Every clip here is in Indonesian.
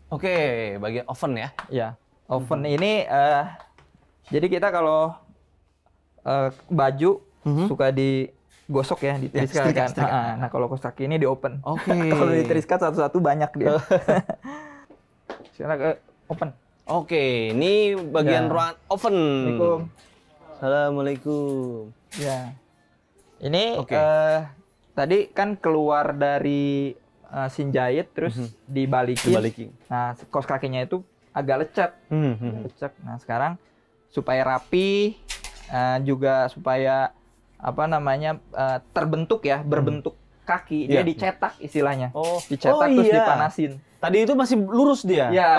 Oke, bagian oven ya. Ya, oven ini jadi kita kalau baju suka digosok ya, ditiriskan kan. Nah, kalau kaos kaki ini di open. Oke. Kalau ditiriskan satu-satu banyak dia. Sekarang ke open. Oke, ini bagian Ya. ruangan oven. Assalamualaikum. Assalamualaikum. Ya. Ini Oke. tadi kan keluar dari sinjahit terus dibalikin. Dibalikin. Nah, kaos kakinya itu agak lecek. Lecek. Nah, sekarang supaya rapi juga supaya apa namanya terbentuk ya, berbentuk kaki. Dia dicetak istilahnya. Oh, dicetak terus dipanasin. Tadi itu masih lurus dia. Ya,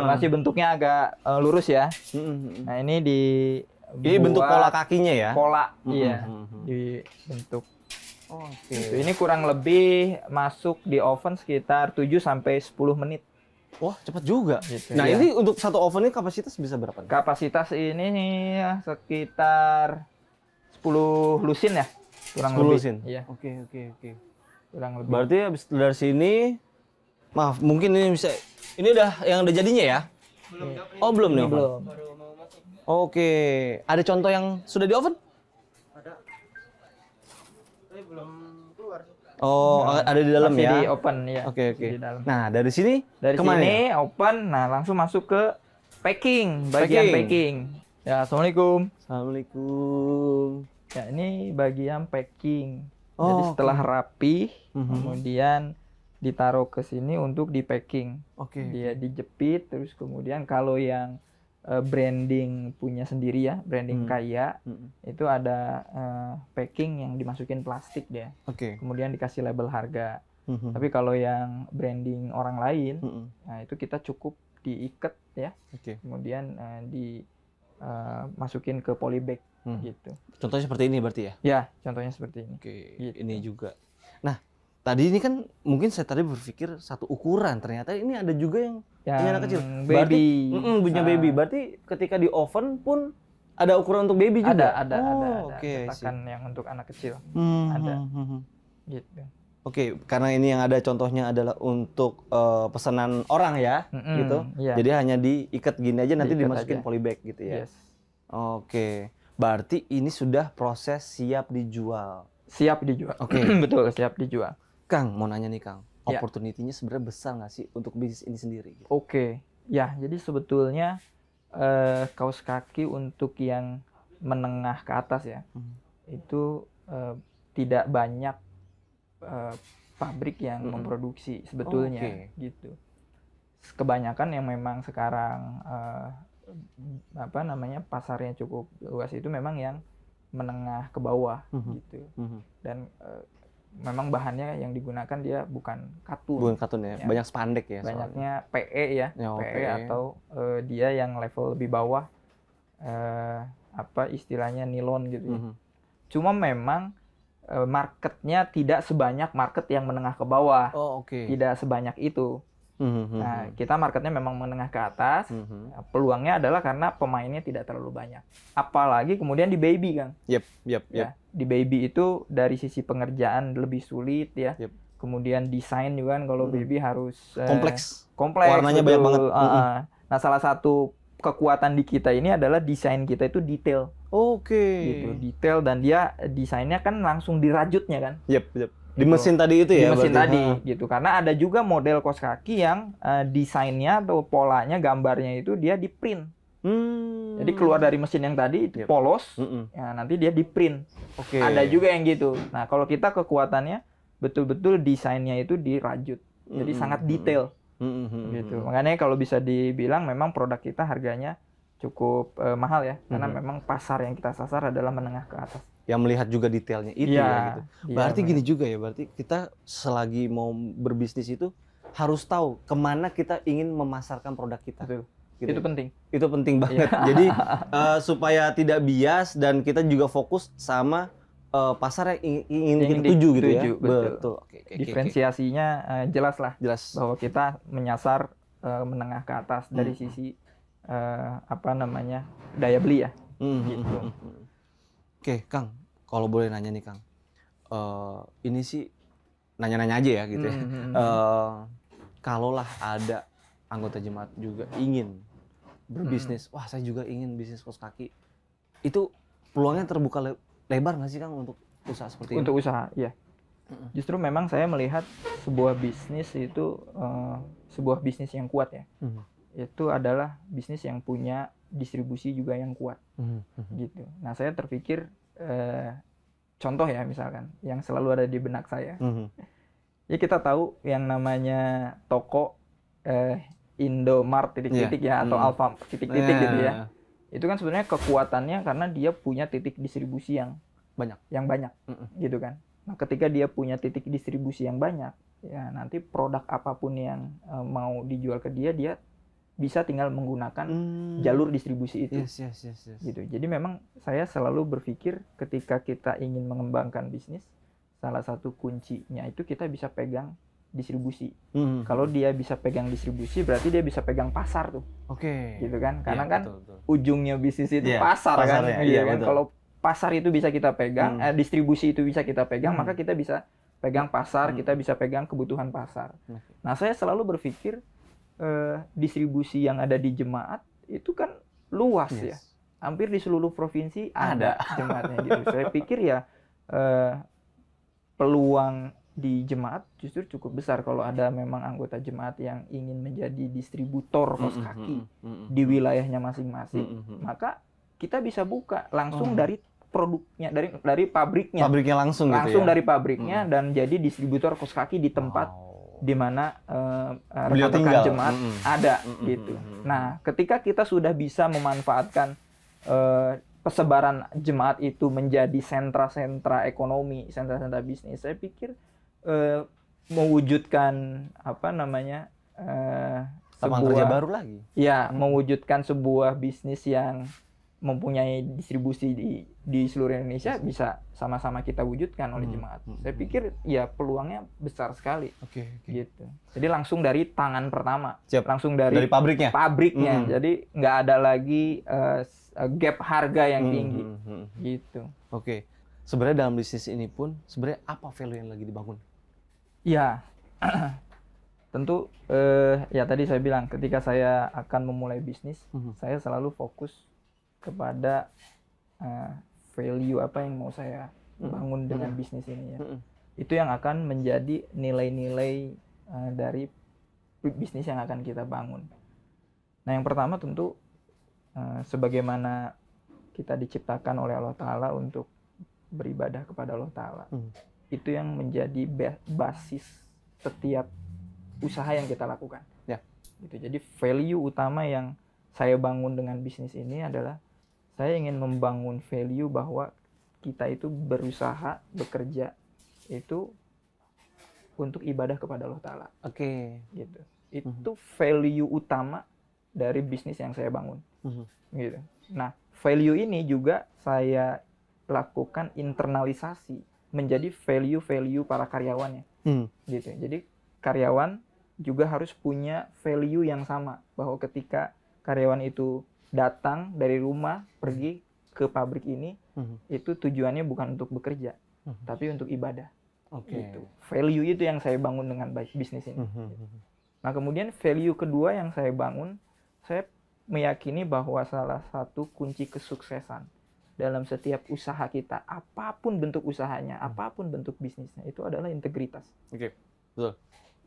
masih bentuknya agak lurus ya. Nah, ini Ini bentuk pola kakinya ya. Pola, iya. Dibentuk. Oke. Gitu. Ini kurang lebih masuk di oven sekitar 7 sampai 10 menit. Wah, cepat juga. Gitu, Nah, ya. ini untuk satu oven ini kapasitas bisa berapa? Kapasitas ini sekitar 10 lusin ya, kurang 10 lebih. lusin. Iya, Oke. kurang lebih. Berarti habis dari sini, maaf, mungkin ini bisa, ini udah yang udah jadinya ya? Belum. Oh, belum nih. Belum. Oke, ada contoh yang sudah di oven? Ada. Tapi belum keluar. Oh, ada di dalam Masih ya? di open ya. Oke. Di dalam. Nah, dari sini Dari kemana sini ya? open, nah langsung masuk ke packing, bagian packing. Ya, assalamualaikum. Assalamualaikum. Ya, ini bagian packing. Oh, jadi setelah rapi, Mhm. kemudian ditaruh ke sini untuk di packing. Oke. Dia dijepit, terus kemudian kalau yang branding punya sendiri ya, branding kaya, itu ada packing yang dimasukin plastik dia. Oke. Kemudian dikasih label harga. Tapi kalau yang branding orang lain, nah itu kita cukup diikat ya, Oke. kemudian dimasukin ke polybag gitu. Contohnya seperti ini berarti ya? Ya, contohnya seperti ini. Oke, Gitu. ini juga. Nah, tadi ini kan mungkin saya tadi berpikir satu ukuran, ternyata ini ada juga yang punya anak kecil. Baby. Berarti, punya baby. Berarti ketika di oven pun ada ukuran untuk baby juga? Ada. Oke, cetakan yang untuk anak kecil. ada. Gitu. Oke, karena ini yang ada contohnya adalah untuk pesanan orang ya, gitu. Iya. Jadi hanya diikat gini aja, nanti Diikat dimasukin aja. polybag gitu ya. Yes. Oke, berarti ini sudah proses siap dijual. Siap dijual. Oke. Betul, siap dijual. Kang, mau nanya nih Kang, Ya. opportunity-nya sebenarnya besar nggak sih untuk bisnis ini sendiri? Gitu? Oke. Ya, jadi sebetulnya kaos kaki untuk yang menengah ke atas ya, itu tidak banyak pabrik yang memproduksi sebetulnya, gitu. Kebanyakan yang memang sekarang apa namanya pasarnya cukup luas itu memang yang menengah ke bawah, gitu. Dan memang bahannya yang digunakan dia bukan katun. Bukan katun ya, banyak spandek ya. Banyaknya PE ya, Oh, PE PE. atau dia yang level lebih bawah, apa istilahnya nilon gitu ya. Cuma memang marketnya tidak sebanyak market yang menengah ke bawah, Oh, oke. tidak sebanyak itu. Nah, kita marketnya memang menengah ke atas. Nah, peluangnya adalah karena pemainnya tidak terlalu banyak. Apalagi kemudian di baby kan. Yep. Ya, di baby itu dari sisi pengerjaan lebih sulit ya. Yep. Kemudian desain juga kan kalau baby harus Kompleks. kompleks. Warnanya betul. banyak banget. Nah, salah satu kekuatan di kita ini adalah desain kita itu detail. Oke. Gitu, detail dan dia desainnya kan langsung dirajutnya kan. Yep. Di mesin tadi itu Di ya? mesin berarti? tadi gitu. Karena ada juga model kaos kaki yang desainnya atau polanya, gambarnya itu dia di print. Jadi keluar dari mesin yang tadi itu polos, ya nanti dia di print. Oke. Ada juga yang gitu. Nah, kalau kita kekuatannya betul-betul desainnya itu dirajut. Jadi sangat detail. Gitu. Makanya kalau bisa dibilang memang produk kita harganya cukup mahal ya, karena memang pasar yang kita sasar adalah menengah ke atas. Yang melihat juga detailnya itu Iya, ya gitu. iya, Berarti benar. gini juga ya, berarti kita selagi mau berbisnis itu harus tahu kemana kita ingin memasarkan produk kita. Betul. Gitu Itu ya. penting. Itu penting banget. Jadi supaya tidak bias dan kita juga fokus sama pasar yang ingin kita tuju gitu ya. Betul. Oke. Diferensiasinya jelas lah Jelas. bahwa kita menyasar menengah ke atas dari sisi apa namanya daya beli ya. Gitu. Oke, Kang, kalau boleh nanya nih, Kang. Ini sih nanya-nanya aja ya gitu ya. Kalaulah ada anggota jemaat juga ingin berbisnis, wah saya juga ingin bisnis kaos kaki, itu peluangnya terbuka lebar nggak sih Kang untuk usaha seperti Untuk ini? usaha, iya. Justru memang saya melihat sebuah bisnis itu sebuah bisnis yang kuat ya. Itu adalah bisnis yang punya distribusi juga yang kuat, gitu. Nah saya terpikir contoh ya misalkan yang selalu ada di benak saya. Ya kita tahu yang namanya toko Indomart titik-titik ya atau Alfamart titik-titik gitu ya. Itu kan sebenarnya kekuatannya karena dia punya titik distribusi yang banyak, gitu kan. Nah, ketika dia punya titik distribusi yang banyak, ya nanti produk apapun yang mau dijual ke dia, dia bisa tinggal menggunakan jalur distribusi itu. Yes. Gitu. Jadi memang saya selalu berpikir ketika kita ingin mengembangkan bisnis, salah satu kuncinya itu kita bisa pegang distribusi. Kalau dia bisa pegang distribusi, berarti dia bisa pegang pasar tuh. Oke. Gitu kan? Karena Iya, kan betul. ujungnya bisnis itu Iya, pasar kan. pasarnya. Iya Iya, kan? betul. Kalau pasar itu bisa kita pegang, distribusi itu bisa kita pegang, maka kita bisa pegang pasar, kita bisa pegang kebutuhan pasar. Nah, saya selalu berpikir distribusi yang ada di jemaat itu kan luas ya. Hampir di seluruh provinsi ada jemaatnya gitu. Saya pikir ya peluang di jemaat justru cukup besar kalau ada memang anggota jemaat yang ingin menjadi distributor kaos kaki di wilayahnya masing-masing, maka kita bisa buka langsung dari produknya, dari pabriknya langsung gitu ya? dari pabriknya dan jadi distributor kaos kaki di tempat di mana rekan-rekan jemaat ada gitu. Nah, ketika kita sudah bisa memanfaatkan persebaran jemaat itu menjadi sentra-sentra ekonomi, sentra-sentra bisnis, saya pikir mewujudkan lapangan kerja baru lagi. Ya, mewujudkan sebuah bisnis yang mempunyai distribusi di seluruh Indonesia bisa sama-sama kita wujudkan oleh jemaat. Saya pikir ya peluangnya besar sekali. Oke. Gitu. Jadi langsung dari tangan pertama, langsung dari pabriknya. Jadi nggak ada lagi gap harga yang tinggi. Gitu. Oke. Sebenarnya dalam bisnis ini pun sebenarnya apa value yang lagi dibangun? Ya, tentu ya tadi saya bilang ketika saya akan memulai bisnis, saya selalu fokus kepada value apa yang mau saya bangun dengan bisnis ini ya. Itu yang akan menjadi nilai-nilai dari bisnis yang akan kita bangun. Nah, yang pertama tentu sebagaimana kita diciptakan oleh Allah Ta'ala untuk beribadah kepada Allah Ta'ala. Itu yang menjadi basis setiap usaha yang kita lakukan. Ya. Gitu. Jadi value utama yang saya bangun dengan bisnis ini adalah saya ingin membangun value bahwa kita itu berusaha, bekerja itu untuk ibadah kepada Allah Ta'ala. Oke. Gitu. Itu value utama dari bisnis yang saya bangun. Gitu. Nah, value ini juga saya lakukan internalisasi menjadi value-value para karyawannya. Gitu. Jadi karyawan juga harus punya value yang sama, bahwa ketika karyawan itu datang dari rumah pergi ke pabrik ini, itu tujuannya bukan untuk bekerja, tapi untuk ibadah. Gitu. Value itu yang saya bangun dengan bisnis ini. Nah, kemudian value kedua yang saya bangun, saya meyakini bahwa salah satu kunci kesuksesan dalam setiap usaha kita, apapun bentuk usahanya, apapun bentuk bisnisnya, itu adalah integritas. Oke, betul.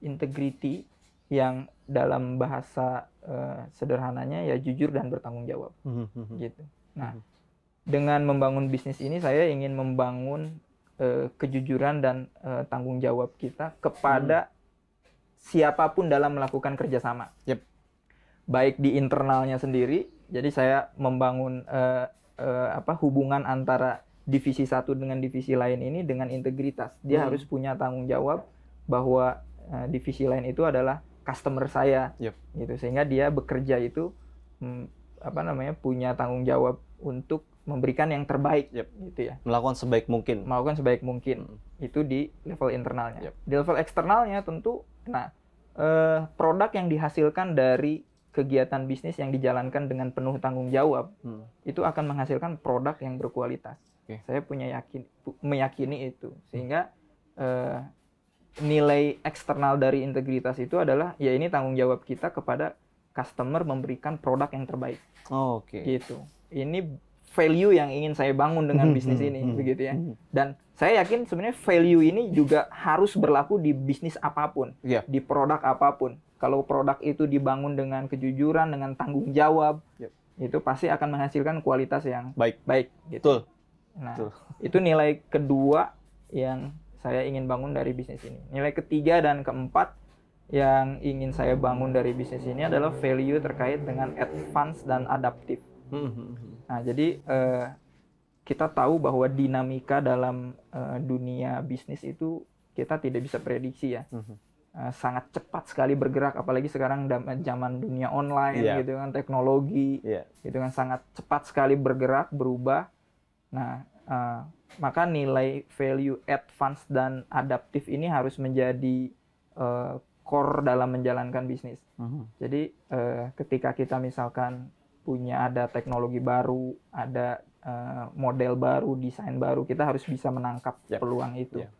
Integrity yang dalam bahasa sederhananya ya jujur dan bertanggung jawab. Gitu. Nah, dengan membangun bisnis ini saya ingin membangun kejujuran dan tanggung jawab kita kepada siapapun dalam melakukan kerjasama. Baik di internalnya sendiri, jadi saya membangun hubungan antara divisi satu dengan divisi lain ini dengan integritas. Dia harus punya tanggung jawab bahwa divisi lain itu adalah customer saya, gitu. Sehingga dia bekerja itu punya tanggung jawab untuk memberikan yang terbaik, gitu ya. Melakukan sebaik mungkin. Itu di level internalnya. Di level eksternalnya tentu, produk yang dihasilkan dari kegiatan bisnis yang dijalankan dengan penuh tanggung jawab itu akan menghasilkan produk yang berkualitas. Saya meyakini itu, sehingga nilai eksternal dari integritas itu adalah ya ini tanggung jawab kita kepada customer memberikan produk yang terbaik. Oh, oke. Gitu. Ini value yang ingin saya bangun dengan bisnis ini, begitu ya. Dan saya yakin sebenarnya value ini juga harus berlaku di bisnis apapun, Iya. di produk apapun. Kalau produk itu dibangun dengan kejujuran, dengan tanggung jawab, Yep. itu pasti akan menghasilkan kualitas yang Baik. gitu. Betul. Nah, Betul. itu nilai kedua yang saya ingin bangun dari bisnis ini. Nilai ketiga dan keempat yang ingin saya bangun dari bisnis ini adalah value terkait dengan advance dan adaptif. Nah, jadi kita tahu bahwa dinamika dalam dunia bisnis itu kita tidak bisa prediksi ya. Sangat cepat sekali bergerak, apalagi sekarang zaman dunia online, Iya. gitu kan, teknologi, Iya. gitu kan, sangat cepat sekali bergerak, berubah. Nah, maka nilai value advance dan adaptif ini harus menjadi core dalam menjalankan bisnis. Jadi ketika kita misalkan punya ada teknologi baru, ada model baru, desain baru, kita harus bisa menangkap Yap. peluang itu. Yap.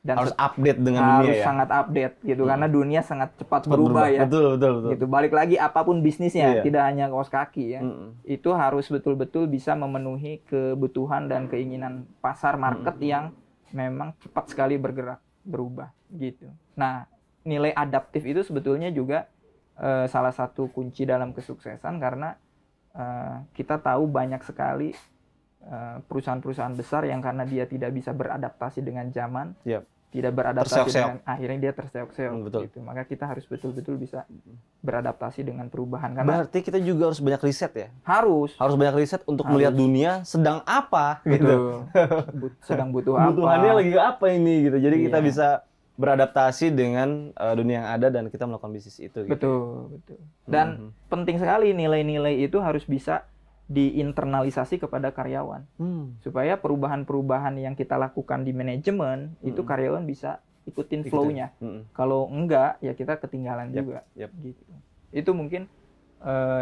Dan Harus update dengan harus dunia ya. sangat update gitu, karena dunia sangat cepat Cepat berubah ya. Betul. Gitu. Balik lagi apapun bisnisnya, Iya. tidak hanya kaos kaki ya. Itu harus betul-betul bisa memenuhi kebutuhan dan keinginan pasar market yang memang cepat sekali bergerak, berubah gitu. Nah, nilai adaptif itu sebetulnya juga salah satu kunci dalam kesuksesan, karena kita tahu banyak sekali perusahaan-perusahaan besar yang karena dia tidak bisa beradaptasi dengan zaman, Yap. tidak beradaptasi Terseok-seok. dengan, akhirnya dia terseok-seok Betul. gitu. Maka kita harus betul-betul bisa beradaptasi dengan perubahan, karena Berarti kita juga harus banyak riset ya. harus Harus banyak riset untuk Harus. melihat dunia sedang apa gitu. sedang butuh apa. Kebutuhannya lagi apa ini gitu. Jadi kita Iya. bisa beradaptasi dengan dunia yang ada dan kita melakukan bisnis itu gitu. Betul. Dan penting sekali nilai-nilai itu harus bisa diinternalisasi kepada karyawan, supaya perubahan-perubahan yang kita lakukan di manajemen itu karyawan bisa ikutin flow-nya. Kalau enggak ya kita ketinggalan juga. Yap. Gitu. Itu mungkin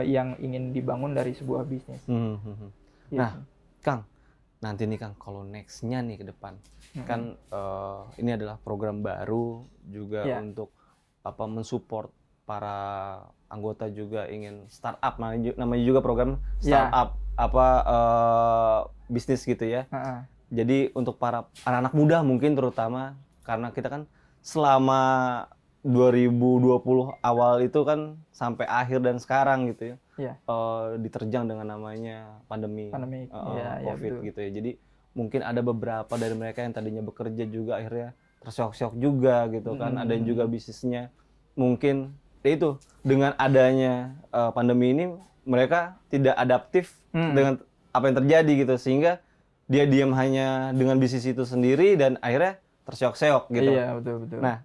yang ingin dibangun dari sebuah bisnis. Gitu. Nah, Kang, nanti nih Kang, kalau next-nya nih ke depan, kan ini adalah program baru juga Ya. untuk mensupport para anggota juga ingin startup, namanya juga program Ya. startup bisnis gitu ya. Heeh. Jadi untuk para anak-anak muda mungkin terutama, karena kita kan selama 2020 awal itu kan sampai akhir dan sekarang gitu ya, Iya. diterjang dengan namanya pandemi Ya, COVID betul. gitu ya. Jadi mungkin ada beberapa dari mereka yang tadinya bekerja juga akhirnya tersyok-syok juga gitu kan. Ada yang juga bisnisnya mungkin itu dengan adanya pandemi ini mereka tidak adaptif dengan apa yang terjadi gitu, sehingga dia diam hanya dengan bisnis itu sendiri dan akhirnya tersyok-syok gitu. Iya, betul. Nah,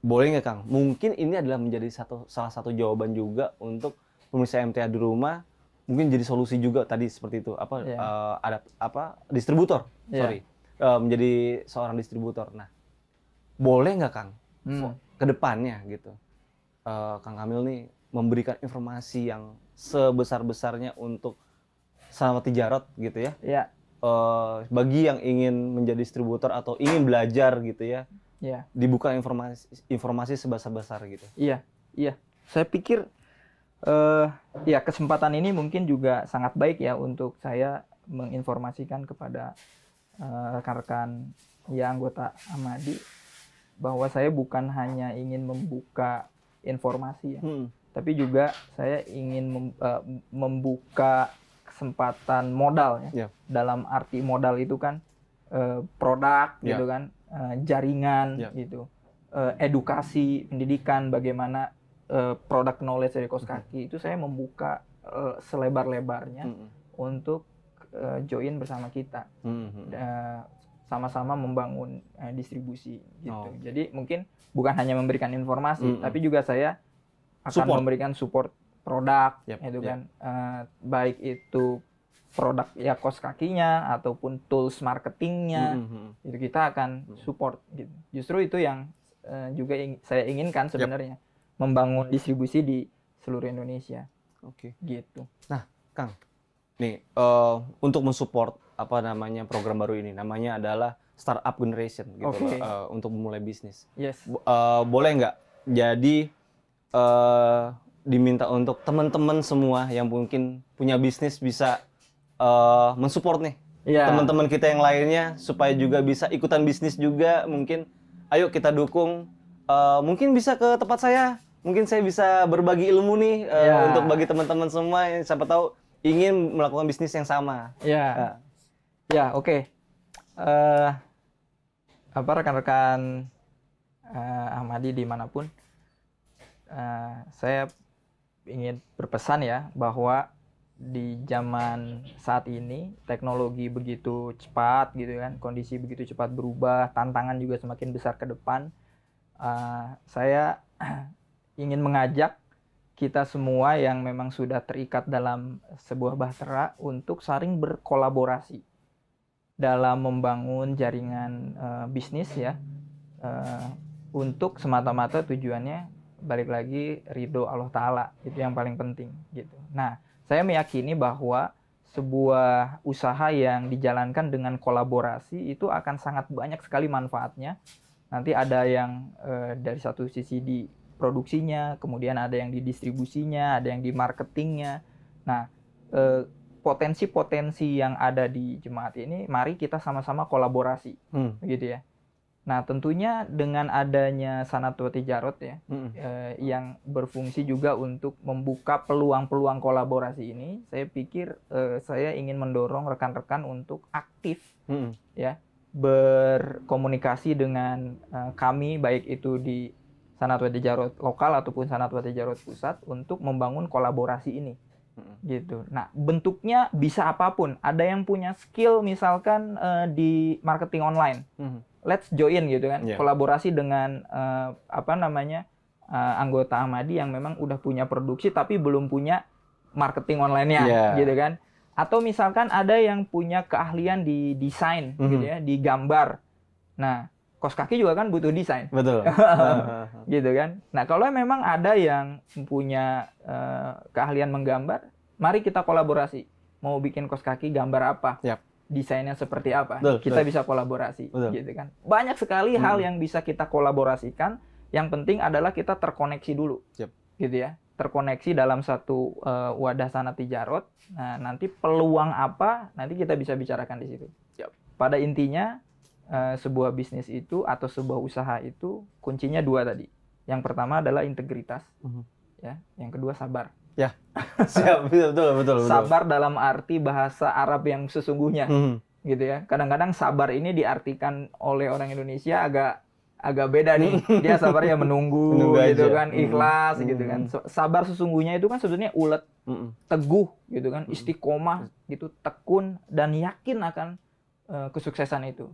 boleh nggak Kang? Mungkin ini adalah menjadi salah satu jawaban juga untuk pemirsa MTA di rumah, mungkin jadi solusi juga tadi seperti itu ada distributor, Iya. menjadi seorang distributor. Nah, boleh nggak Kang ke depannya gitu, Kang Kamil nih memberikan informasi yang sebesar-besarnya untuk selamat tijarot gitu ya? Iya. Bagi yang ingin menjadi distributor atau ingin belajar gitu ya, Iya. dibuka informasi sebesar-besar gitu. Iya. Saya pikir ya kesempatan ini mungkin juga sangat baik ya untuk saya menginformasikan kepada rekan-rekan ya anggota Amadi bahwa saya bukan hanya ingin membuka informasi ya, tapi juga saya ingin membuka kesempatan modal ya. Yep. Dalam arti modal itu kan produk gitu kan, jaringan gitu, edukasi, pendidikan, bagaimana produk knowledge dari kaos kaki itu saya membuka selebar-lebarnya untuk join bersama kita, sama-sama membangun distribusi gitu. Jadi mungkin bukan hanya memberikan informasi, tapi juga saya akan memberikan support produk, itu kan, baik itu produk ya kaos kakinya ataupun tools marketingnya, itu kita akan support gitu. Justru itu yang juga saya inginkan sebenarnya, membangun distribusi di seluruh Indonesia. Oke. Gitu. Nah, Kang, nih untuk mensupport program baru ini, namanya adalah startup generation gitu Oke. loh, untuk memulai bisnis. Yes. Boleh nggak? Jadi diminta untuk teman-teman semua yang mungkin punya bisnis bisa mensupport nih Iya. teman-teman kita yang lainnya supaya juga bisa ikutan bisnis juga. Mungkin ayo kita dukung. Mungkin bisa ke tempat saya. Mungkin saya bisa berbagi ilmu nih Ya. untuk bagi teman-teman semua yang siapa tahu ingin melakukan bisnis yang sama. Ya. Ya, oke. Rekan-rekan Ahmadi dimanapun, saya ingin berpesan ya bahwa di zaman saat ini teknologi begitu cepat gitu kan, kondisi begitu cepat berubah, tantangan juga semakin besar ke depan. Saya ingin mengajak kita semua yang memang sudah terikat dalam sebuah bahtera untuk saling berkolaborasi dalam membangun jaringan bisnis ya, untuk semata-mata tujuannya balik lagi ridho Allah Ta'ala, itu yang paling penting gitu. Nah, saya meyakini bahwa sebuah usaha yang dijalankan dengan kolaborasi itu akan sangat banyak sekali manfaatnya. Nanti ada yang dari satu sisi di produksinya, kemudian ada yang di distribusinya, ada yang di marketingnya. Nah, potensi-potensi yang ada di jemaat ini, mari kita sama-sama kolaborasi, gitu ya. Nah, tentunya dengan adanya Sanad wa Tijarot ya, yang berfungsi juga untuk membuka peluang-peluang kolaborasi ini, saya pikir saya ingin mendorong rekan-rekan untuk aktif, ya, berkomunikasi dengan kami, baik itu di Sanad wa Tijarot lokal ataupun Sanad wa Tijarot pusat, untuk membangun kolaborasi ini. Gitu. Nah, bentuknya bisa apapun. Ada yang punya skill misalkan di marketing online. Let's join gitu kan. Yeah. Kolaborasi dengan anggota Ahmadi yang memang udah punya produksi tapi belum punya marketing online-nya, gitu kan. Atau misalkan ada yang punya keahlian di desain gitu ya, di gambar. Nah, Kos Kaki juga kan butuh desain. Betul. Gitu kan. Nah, kalau memang ada yang punya keahlian menggambar, mari kita kolaborasi. Mau bikin Kos Kaki gambar apa? Yap. Desainnya seperti apa? Betul, Kita betul. bisa kolaborasi, Betul. gitu kan. Banyak sekali hal yang bisa kita kolaborasikan. Yang penting adalah kita terkoneksi dulu. Yep. Gitu ya. Terkoneksi dalam satu wadah Sanad Tijarot. Nah, nanti peluang apa? Nanti kita bisa bicarakan di situ. Yep. Pada intinya sebuah bisnis itu atau sebuah usaha itu kuncinya dua tadi. Yang pertama adalah integritas, ya. Yang kedua sabar. Ya, siap, betul. Sabar dalam arti bahasa Arab yang sesungguhnya, gitu ya. Kadang-kadang sabar ini diartikan oleh orang Indonesia agak beda nih. Dia sabarnya menunggu gitu aja. kan, ikhlas gitu kan. Sabar sesungguhnya itu kan sebetulnya ulet, teguh gitu kan, istiqomah gitu, tekun dan yakin akan kesuksesan itu.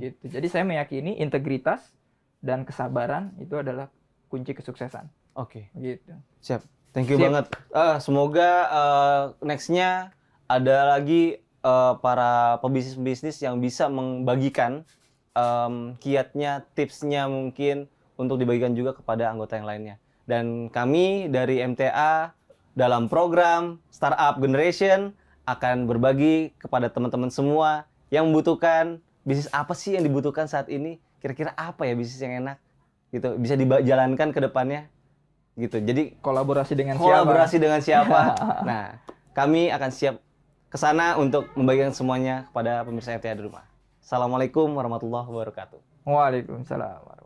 Gitu. Jadi saya meyakini integritas dan kesabaran itu adalah kunci kesuksesan. Oke. Gitu. Siap. Thank you Sip. banget. Semoga next-nya ada lagi para pebisnis-bisnis yang bisa membagikan kiatnya, tipsnya mungkin untuk dibagikan juga kepada anggota yang lainnya. Dan kami dari MTA dalam program Startup Generation akan berbagi kepada teman-teman semua yang membutuhkan bisnis apa sih yang dibutuhkan saat ini. Kira-kira apa ya bisnis yang enak gitu, bisa dijalankan ke depannya. Gitu. Jadi Kolaborasi dengan siapa? Nah, kami akan siap ke sana untuk membagikan semuanya kepada pemirsa MTA di rumah. Assalamualaikum warahmatullahi wabarakatuh. Waalaikumsalam.